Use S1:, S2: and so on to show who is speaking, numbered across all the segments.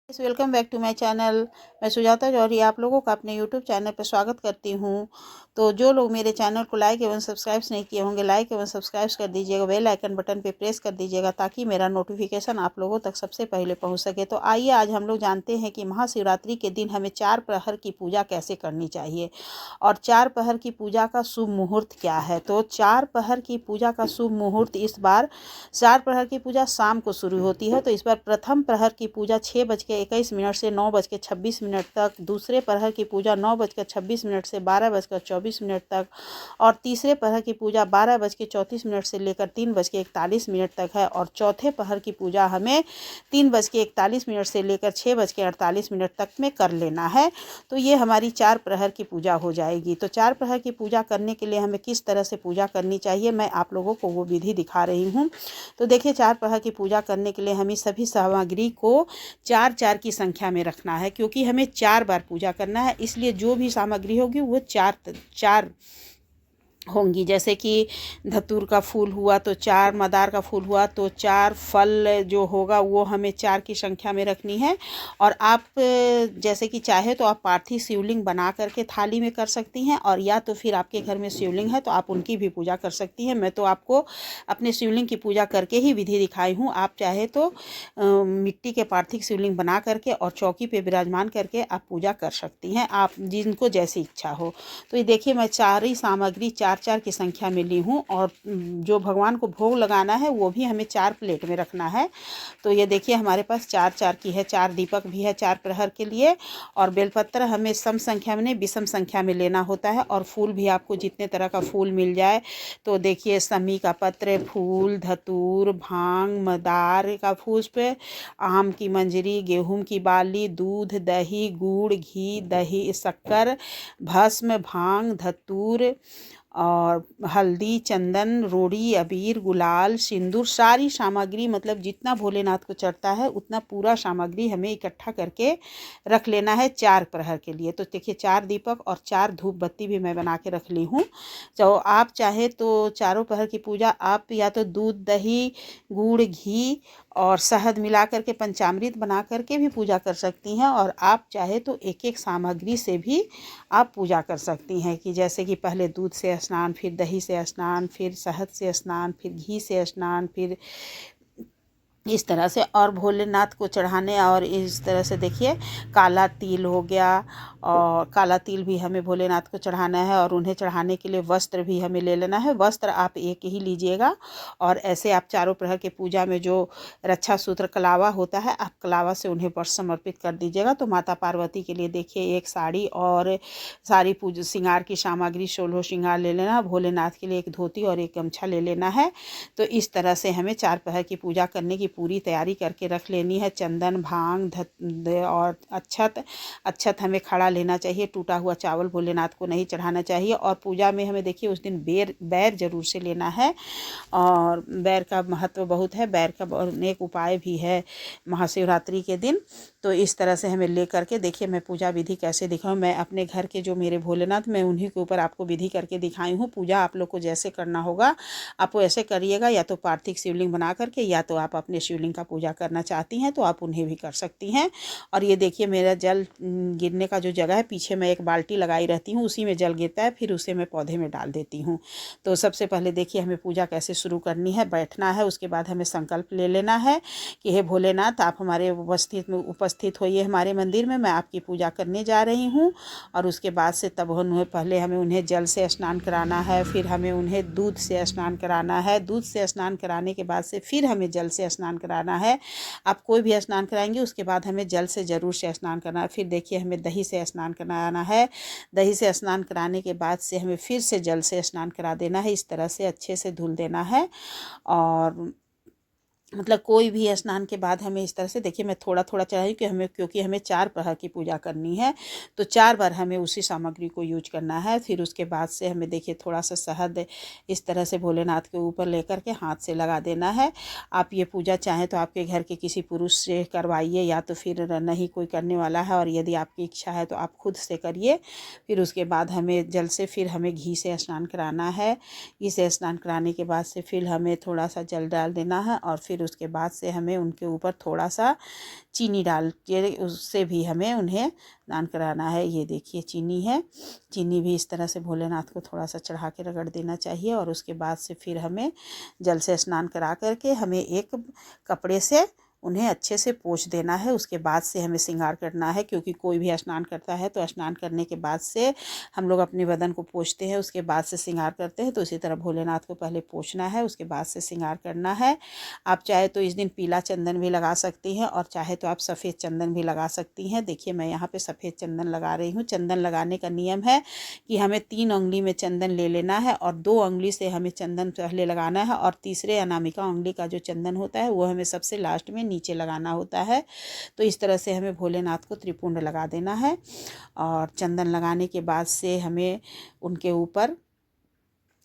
S1: Welcome back to my channel. मैं सुजाता जौहरी आप लोगों का अपने यूट्यूब चैनल पर स्वागत करती हूं। तो जो लोग मेरे चैनल को लाइक एवं सब्सक्राइब नहीं किए होंगे, लाइक एवं सब्सक्राइब कर दीजिएगा। बेल आइकन बटन पे प्रेस कर दीजिएगा ताकि मेरा नोटिफिकेशन आप लोगों तक सबसे पहले पहुंच सके। तो आइए आज हम लोग जानते हैं कि महाशिवरात्रि के दिन हमें 4 प्रहर की पूजा कैसे करनी चाहिए और 4 प्रहर की पूजा का शुभ मुहूर्त क्या है। तो 4 प्रहर की पूजा का शुभ मुहूर्त इस बार 4 प्रहर की पूजा शाम को शुरू होती है। तो इस बार प्रथम प्रहर की पूजा 6:21 से 9:26 तक, दूसरे प्रहर की पूजा 9:26 से 12:24 तक और तीसरे प्रहर की पूजा 12:34 से लेकर 3:41 तक है और चौथे प्रहर की पूजा हमें 3:41 से लेकर 6:48 तक में कर लेना है। तो ये हमारी 4 प्रहर की पूजा हो जाएगी। तो 4 प्रहर की पूजा करने के लिए हमें किस तरह से पूजा करनी चाहिए, मैं आप लोगों को वो विधि दिखा रही हूँ। तो देखिए, 4 प्रहर की पूजा करने के लिए हमें सभी सामग्री को 4-4 की संख्या में रखना है, क्योंकि हमें 4 बार पूजा करना है। इसलिए जो भी सामग्री होगी वो 4 होंगी। जैसे कि धतूर का फूल हुआ तो 4, मदार का फूल हुआ तो 4, फल जो होगा वो हमें 4 की संख्या में रखनी है। और आप जैसे कि चाहे तो आप पार्थिव शिवलिंग बना करके थाली में कर सकती हैं, और या तो फिर आपके घर में शिवलिंग है तो आप उनकी भी पूजा कर सकती हैं। मैं तो आपको अपने शिवलिंग की पूजा करके ही विधि दिखाई हूँ। आप चाहे तो मिट्टी के पार्थिव शिवलिंग बना करके और चौकी पे विराजमान करके आप पूजा कर सकती हैं, आप जिनको जैसी इच्छा हो। तो ये देखिए, मैं 4 ही सामग्री 4-4 की संख्या में ली हूँ और जो भगवान को भोग लगाना है वो भी हमें 4 प्लेट में रखना है। तो ये देखिए, हमारे पास 4-4 की है। 4 दीपक भी है 4 प्रहर के लिए, और बेलपत्र हमें सम संख्या में नहीं विषम संख्या में लेना होता है। और फूल भी आपको जितने तरह का फूल मिल जाए। तो देखिए, समी का पत्र, फूल, धतूर, भांग, मदार का पुष्प, आम की मंजरी, गेहूं की बाली, दूध, दही, गुड़, घी, दही, शक्कर, भस्म, भांग, धतूर और हल्दी, चंदन, रोड़ी, अबीर, गुलाल, सिंदूर, सारी सामग्री, मतलब जितना भोलेनाथ को चढ़ता है उतना पूरा सामग्री हमें इकट्ठा करके रख लेना है 4 प्रहर के लिए। तो देखिए, 4 दीपक और 4 धूप बत्ती भी मैं बना के रख ली हूँ। तो आप चाहे तो चारों प्रहर की पूजा आप या तो दूध, दही, गुड़, घी और शहद मिला करके पंचामृत बना करके भी पूजा कर सकती हैं, और आप चाहे तो एक एक सामग्री से भी आप पूजा कर सकती हैं। कि जैसे कि पहले दूध से स्नान, फिर दही से स्नान, फिर शहद से स्नान, फिर घी से स्नान, फिर इस तरह से, और भोलेनाथ को चढ़ाने। और इस तरह से देखिए, काला तिल हो गया, और काला तिल भी हमें भोलेनाथ को चढ़ाना है। और उन्हें चढ़ाने के लिए वस्त्र भी हमें ले लेना है। वस्त्र आप एक ही लीजिएगा। और ऐसे आप चारों प्रहर के पूजा में जो रक्षा सूत्र कलावा होता है, आप कलावा से उन्हें वर्ष समर्पित कर दीजिएगा। तो माता पार्वती के लिए देखिए, एक साड़ी और सारी पूजा श्रृंगार की सामग्री 16 श्रृंगार ले लेना। भोलेनाथ के लिए एक धोती और एक गमछा ले लेना है। तो इस तरह से हमें 4 प्रहर की पूजा करने की पूरी तैयारी करके रख लेनी है। चंदन, भांग, और अक्षत हमें खड़ा लेना चाहिए। टूटा हुआ चावल भोलेनाथ को नहीं चढ़ाना चाहिए। और पूजा में हमें देखिए उस दिन बैर जरूर से लेना है, और बैर का महत्व बहुत है। बैर का अनेक उपाय भी है महाशिवरात्रि के दिन। तो इस तरह से हमें ले करके देखिए, मैं पूजा विधि कैसे दिखाऊँ। मैं अपने घर के जो मेरे भोलेनाथ, मैं उन्हीं के ऊपर आपको विधि करके दिखाई हूँ। पूजा आप लोग को जैसे करना होगा आप वो ऐसे करिएगा, या तो पार्थिव शिवलिंग बना करके, या तो आप अपने शिवलिंग का पूजा करना चाहती हैं तो आप उन्हें भी कर सकती हैं। और ये देखिए, मेरा जल गिरने का जो जगह है, पीछे मैं एक बाल्टी लगाई रहती हूँ, उसी में जल गिरता है, फिर उसे मैं पौधे में डाल देती हूँ। तो सबसे पहले देखिए, हमें पूजा कैसे शुरू करनी है। बैठना है, उसके बाद हमें संकल्प ले लेना है कि हे भोलेनाथ, आप हमारे उपस्थित होइए हमारे मंदिर में, मैं आपकी पूजा करने जा रही हूँ। और उसके बाद से तब उन्हें पहले हमें उन्हें जल से स्नान कराना है, फिर हमें उन्हें दूध से स्नान कराना है। दूध से स्नान कराने के बाद से फिर हमें जल से स्नान कराना है। आप कोई भी स्नान कराएंगे उसके बाद हमें जल से ज़रूर से स्नान करना है। फिर देखिए, हमें दही से स्नान कराना है। दही से स्नान कराने के बाद से हमें फिर से जल से स्नान करा देना है। इस तरह से अच्छे से धुल देना है। और मतलब कोई भी स्नान के बाद हमें इस तरह से, देखिए मैं थोड़ा थोड़ा चढ़ाई कि क्योंकि हमें 4 प्रहर की पूजा करनी है, तो 4 बार हमें उसी सामग्री को यूज करना है। फिर उसके बाद से हमें देखिए थोड़ा सा शहद इस तरह से भोलेनाथ के ऊपर लेकर के हाथ से लगा देना है। आप ये पूजा चाहें तो आपके घर के किसी पुरुष से करवाइए, या तो फिर नहीं कोई करने वाला है और यदि आपकी इच्छा है तो आप खुद से करिए। फिर उसके बाद हमें जल से, फिर हमें घी से स्नान कराना है। घी से स्नान कराने के बाद से फिर हमें थोड़ा सा जल डाल देना है, और फिर उसके बाद से हमें उनके ऊपर थोड़ा सा चीनी डाल के उससे भी हमें उन्हें स्नान कराना है। ये देखिए चीनी है, चीनी भी इस तरह से भोलेनाथ को थोड़ा सा चढ़ा के रगड़ देना चाहिए। और उसके बाद से फिर हमें जल से स्नान करा करके हमें एक कपड़े से उन्हें अच्छे से पोंछ देना है। उसके बाद से हमें श्रृंगार करना है, क्योंकि कोई भी स्नान करता है तो स्नान करने के बाद से हम लोग अपने बदन को पोंछते हैं, उसके बाद से श्रृंगार करते हैं। तो इसी तरह भोलेनाथ को पहले पोंछना है, उसके बाद से श्रृंगार करना है। आप चाहे तो इस दिन पीला चंदन भी लगा सकती हैं, और चाहे तो आप सफ़ेद चंदन भी लगा सकती हैं। देखिए मैं यहाँ पे सफ़ेद चंदन लगा रही हूँ। चंदन लगाने का नियम है कि हमें 3 उंगली में चंदन ले लेना है, और 2 उंगली से हमें चंदन पहले लगाना है, और तीसरे अनामिका उंगली का जो चंदन होता है वो हमें सबसे लास्ट में नीचे लगाना होता है। तो इस तरह से हमें भोलेनाथ को त्रिपुंड लगा देना है। और चंदन लगाने के बाद से हमें उनके ऊपर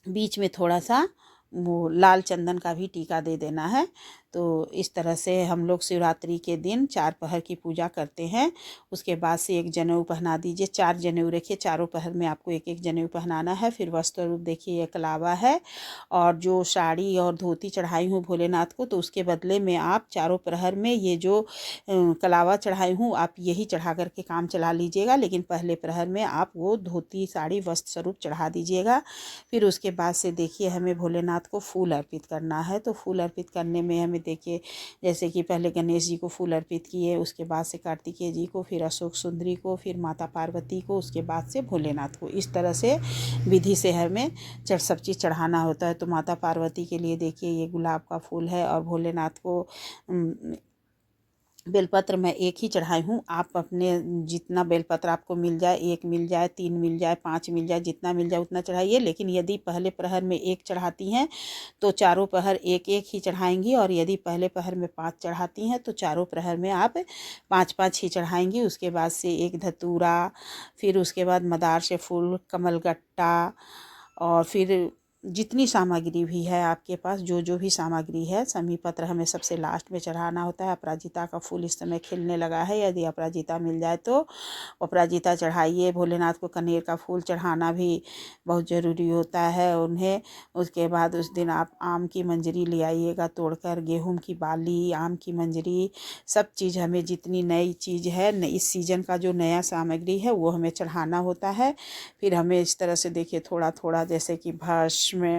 S1: बीच में थोड़ा सा वो लाल चंदन का भी टीका दे देना है। तो इस तरह से हम लोग शिवरात्रि के दिन 4 पहर की पूजा करते हैं। उसके बाद से एक जनेऊ पहना दीजिए। 4 जनेऊ रखिए, चारों पहर में आपको एक एक जनेऊ पहनाना है। फिर वस्त्र रूप देखिए ये कलावा है, और जो साड़ी और धोती चढ़ाई हूँ भोलेनाथ को, तो उसके बदले में आप चारों प्रहर में ये जो कलावा चढ़ाई हूँ आप यही चढ़ा करके काम चला लीजिएगा। लेकिन पहले प्रहर में आप वो धोती साड़ी वस्त्र स्वरूप चढ़ा दीजिएगा। फिर उसके बाद से देखिए हमें भोलेनाथ को फूल अर्पित करना है। तो फूल अर्पित करने में हमें देखिए जैसे कि पहले गणेश जी को फूल अर्पित किए, उसके बाद से कार्तिकेय जी को, फिर अशोक सुंदरी को, फिर माता पार्वती को, उसके बाद से भोलेनाथ को। इस तरह से विधि से हमें सब चीज़ चढ़ाना होता है। तो माता पार्वती के लिए देखिए ये गुलाब का फूल है, और भोलेनाथ को बेलपत्र मैं एक ही चढ़ाई हूँ। आप अपने जितना बेलपत्र आपको मिल जाए, 1 मिल जाए, 3 मिल जाए, 5 मिल जाए, जितना मिल जाए उतना चढ़ाइए। लेकिन यदि पहले प्रहर में 1 चढ़ाती हैं तो चारों प्रहर 1-1 ही चढ़ाएंगी, और यदि पहले प्रहर में 5 चढ़ाती हैं तो चारों प्रहर में आप 5-5 ही चढ़ाएंगी। उसके बाद से एक धतूरा, फिर उसके बाद मदार से फूल, कमलगट्टा, और फिर जितनी सामग्री भी है आपके पास, जो जो भी सामग्री है, समी पत्र हमें सबसे लास्ट में चढ़ाना होता है। अपराजिता का फूल इस समय खिलने लगा है, यदि अपराजिता मिल जाए तो अपराजिता चढ़ाइए। भोलेनाथ को कनेर का फूल चढ़ाना भी बहुत ज़रूरी होता है उन्हें। उसके बाद उस दिन आप आम की मंजरी ले आइएगा तोड़कर, गेहूं की बाली, आम की मंजरी, सब चीज़ हमें जितनी नई चीज़ है, इस सीज़न का जो नया सामग्री है वो हमें चढ़ाना होता है। फिर हमें इस तरह से देखिए थोड़ा थोड़ा, जैसे कि भस्म,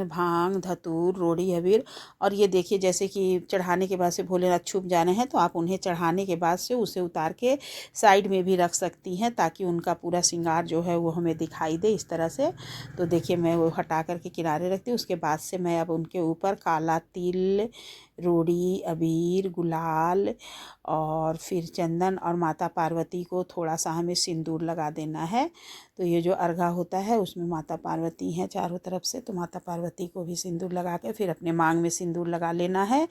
S1: भांग, धतूर, रोड़ी, अबीर, और ये देखिए जैसे कि चढ़ाने के बाद से भोलेनाथ छुप जाने हैं तो आप उन्हें चढ़ाने के बाद से उसे उतार के साइड में भी रख सकती हैं, ताकि उनका पूरा श्रृंगार जो है वो हमें दिखाई दे इस तरह से। तो देखिए मैं वो हटा कर के किनारे रखती हूँ। उसके बाद से मैं अब उनके ऊपर काला तिल, रोड़ी, अबीर, गुलाल, और फिर चंदन, और माता पार्वती को थोड़ा सा हमें सिंदूर लगा देना है। तो ये जो अर्घा होता है उसमें माता पार्वती हैं चारों तरफ से, तो माता पार्वती को भी सिंदूर लगा के फिर अपने मांग में सिंदूर लगा लेना है।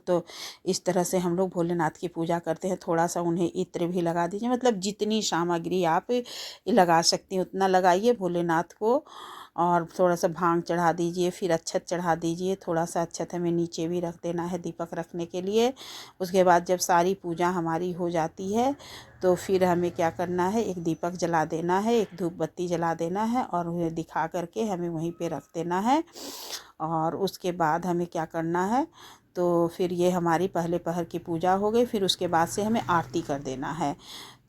S1: तो इस तरह से हम लोग भोलेनाथ की पूजा करते हैं। थोड़ा सा उन्हें इत्र भी लगा दीजिए, मतलब जितनी सामग्री आप लगा सकती हैं उतना लगाइए भोलेनाथ को। और थोड़ा सा भांग चढ़ा दीजिए, फिर अक्षत चढ़ा दीजिए। थोड़ा सा अक्षत हमें नीचे भी रख देना है दीपक रखने के लिए। उसके बाद जब सारी पूजा हमारी हो जाती है तो फिर हमें क्या करना है, एक दीपक जला देना है, एक धूप बत्ती जला देना है, और उन्हें दिखा करके हमें वहीं पे रख देना है। और उसके बाद हमें क्या करना है, तो फिर ये हमारी पहले पहर की पूजा हो गई। फिर उसके बाद से हमें आरती कर देना है।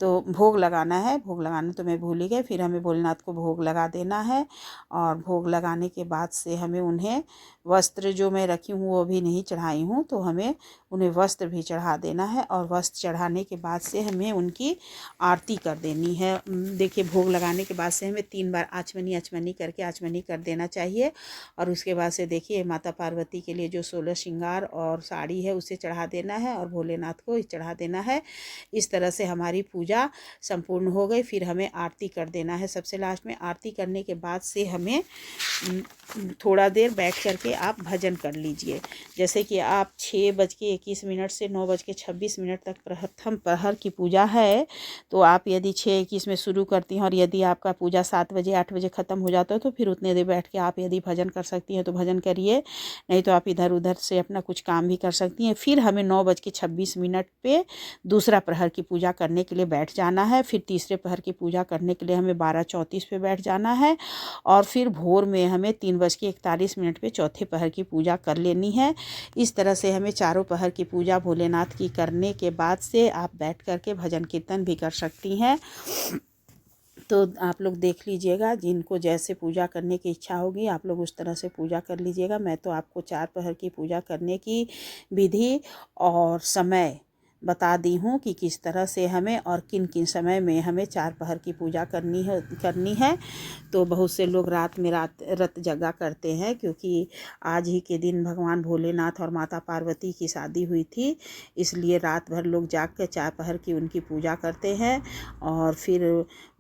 S1: तो भोग लगाना है, भोग लगाना तो मैं भूल ही गई। फिर हमें भोलेनाथ को भोग लगा देना है, और भोग लगाने के बाद से हमें उन्हें वस्त्र जो मैं रखी हूँ वो भी नहीं चढ़ाई हूँ, तो हमें उन्हें वस्त्र भी चढ़ा देना है। और वस्त्र चढ़ाने के बाद से हमें उनकी आरती कर देनी है। देखिए भोग लगाने के बाद से हमें 3 बार आचमनी करके आचमनी कर देना चाहिए। और उसके बाद से देखिए माता पार्वती के लिए जो 16 श्रृंगार और साड़ी है उसे चढ़ा देना है, और भोलेनाथ को चढ़ा देना है। इस तरह से हमारी पूजा संपूर्ण हो गई। फिर हमें आरती कर देना है सबसे लास्ट में। आरती करने के बाद से हमें थोड़ा देर बैठ करके आप भजन कर लीजिए। जैसे कि आप 6:21 से 9:26 तक प्रथम प्रहर की पूजा है, तो आप यदि 6:21 में शुरू करती हैं और यदि आपका पूजा 7 बजे 8 बजे ख़त्म हो जाता है तो फिर उतने देर बैठ के आप यदि भजन कर सकती हैं तो भजन करिए, नहीं तो आप इधर उधर से अपना कुछ काम भी कर सकती हैं। फिर हमें 9:26 पे दूसरा प्रहर की पूजा करने के लिए बैठ जाना है। फिर तीसरे प्रहर की पूजा करने के लिए हमें 12:34 पे बैठ जाना है और फिर भोर में हमें 3:41 पे चौथे प्रहर की पूजा कर लेनी है। इस तरह से हमें चारों प्रहर की पूजा भोलेनाथ की करने के बाद से आप बैठ कर के भजन कीर्तन भी कर सकती हैं। तो आप लोग देख लीजिएगा, जिनको जैसे पूजा करने की इच्छा होगी आप लोग उस तरह से पूजा कर लीजिएगा। मैं तो आपको 4 प्रहर की पूजा करने की विधि और समय बता दी हूँ कि किस तरह से हमें और किन किन समय में हमें 4 प्रहर की पूजा करनी है। तो बहुत से लोग रात में रत जगा करते हैं, क्योंकि आज ही के दिन भगवान भोलेनाथ और माता पार्वती की शादी हुई थी, इसलिए रात भर लोग जाग कर 4 प्रहर की उनकी पूजा करते हैं और फिर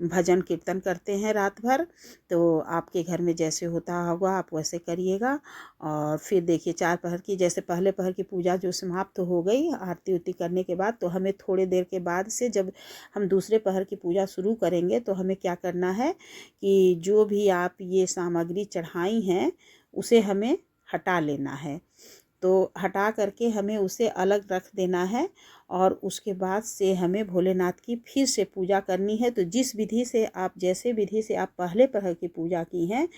S1: भजन कीर्तन करते हैं रात भर। तो आपके घर में जैसे होता होगा आप वैसे करिएगा। और फिर देखिए 4 प्रहर की, जैसे पहले प्रहर की पूजा जो समाप्त हो गई आरती उरती करने के बाद, तो हमें थोड़ी देर के बाद से जब हम दूसरे प्रहर की पूजा शुरू करेंगे तो हमें क्या करना है कि जो भी आप ये सामग्री चढ़ाई हैं उसे हमें हटा लेना है। तो हटा करके हमें उसे अलग रख देना है और उसके बाद से हमें भोलेनाथ की फिर से पूजा करनी है। तो जिस विधि से आप, जैसे विधि से आप पहले प्रहर की पूजा की हैं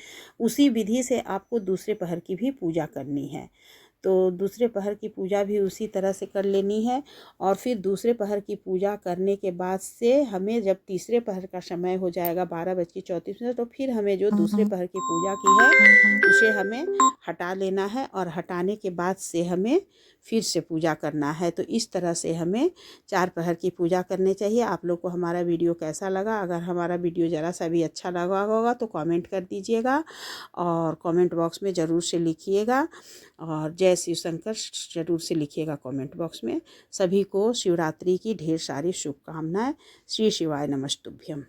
S1: उसी विधि से आपको दूसरे प्रहर की भी पूजा करनी है। तो दूसरे प्रहर की पूजा भी उसी तरह से कर लेनी है। और फिर दूसरे प्रहर की पूजा करने के बाद से हमें जब तीसरे प्रहर का समय हो जाएगा 12:34 तो फिर हमें जो दूसरे प्रहर की पूजा की है उसे हमें हटा लेना है और हटाने के बाद से हमें फिर से पूजा करना है। तो इस तरह से हमें 4 प्रहर की पूजा करनी चाहिए। आप लोग को हमारा वीडियो कैसा लगा? अगर हमारा वीडियो ज़रा सा भी अच्छा लगा होगा तो कमेंट कर दीजिएगा और कमेंट बॉक्स में ज़रूर से लिखिएगा और जय शिव शंकर ज़रूर से लिखिएगा कमेंट बॉक्स में। सभी को शिवरात्रि की ढेर सारी शुभकामनाएं। श्री शिवाय नमस्तुभ्यम।